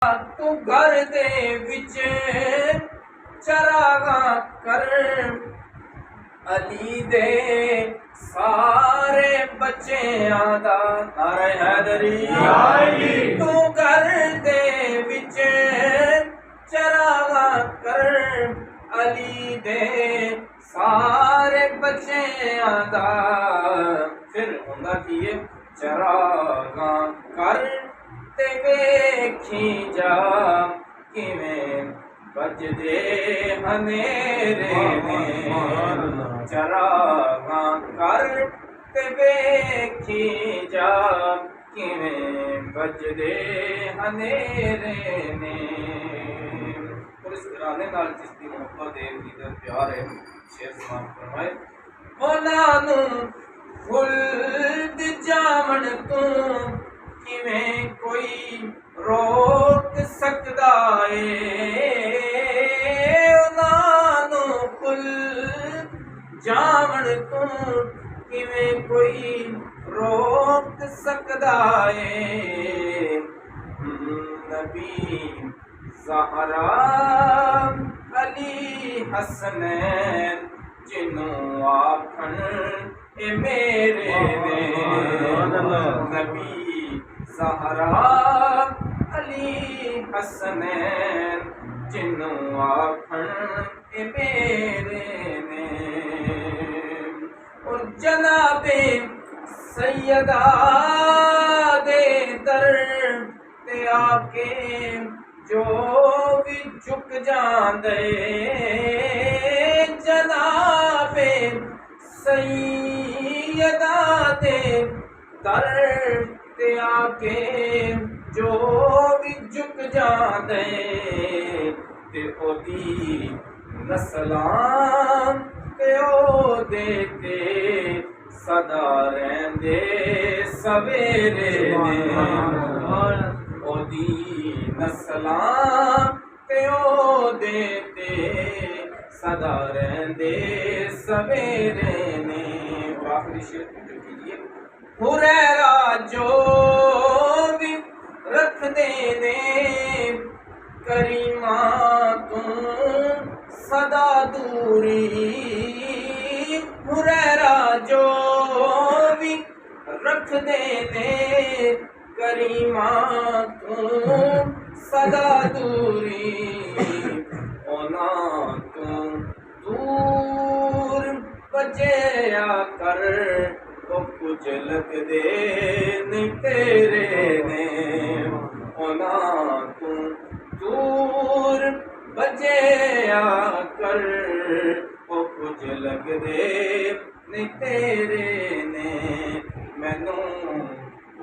तू घर दे विच चरागा कर अली दे सारे बच्चेआं दा नारे हैदरी। तू घर दे विच चरागा कर अली दे सारे बच्चेआं दा। फिर हुंदा की है चरागा कर ते वेखी जा किवें बजदे हनेरे ने। चरागा कर ते वेखी जा किवें बजदे हनेरे ने। और इस गाने नाल जिसकी मोहब्बत है इधर प्यार है शेर समाप्त फरमाए। ਉਹਨਾਂ ਨੂੰ ਖੁੱਲ੍ਹ ਜਾਵਣ ਤੂੰ किवें कोई रोक सकदा है। ਉਹਨਾਂ ਨੂੰ ਖੁੱਲ੍ਹ ਜਾਵਣ ਤੂੰ किवें कोई रोक सकदा है। नबी ज़हरा अली हसनैन जिन्हों आखन ए मेरे ने। नबी ज़हरा अली हसनैन जिन्हों आखन ए मेरे ने। और जनाबे सैयदा दे दर ते आके जो भी झुक जांदे। जनाबे सैयदा दे दर ते आके जो भी झुक जांदे। ते ओदी नस्लां ते ओदे ते सदा रहंदे सवेरे ने। ओदी नस्लां ते ओदे ते सदा रहंदे सवेरे ने। और आखिरी शेर कीजिए। हुरैरा जो भी रख देने करीमा तू सदा दूरी। हुरैरा जो भी रख देने करीमा तू सदा दूरी। ओना तू दूर बचया कर तो कुछ लग दे नहीं तेरे ने। ओना तू दूर बचया कर तो कुछ लग दे नहीं तेरे ने। मैनू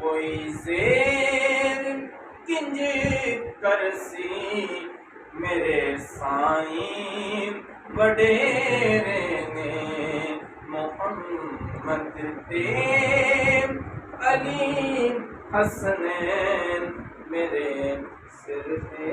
कोई ज़ेर किंज करसी मेरे साईं वडेरे ने। मोहम्मद ते अली हसनैन मेरे सिर पे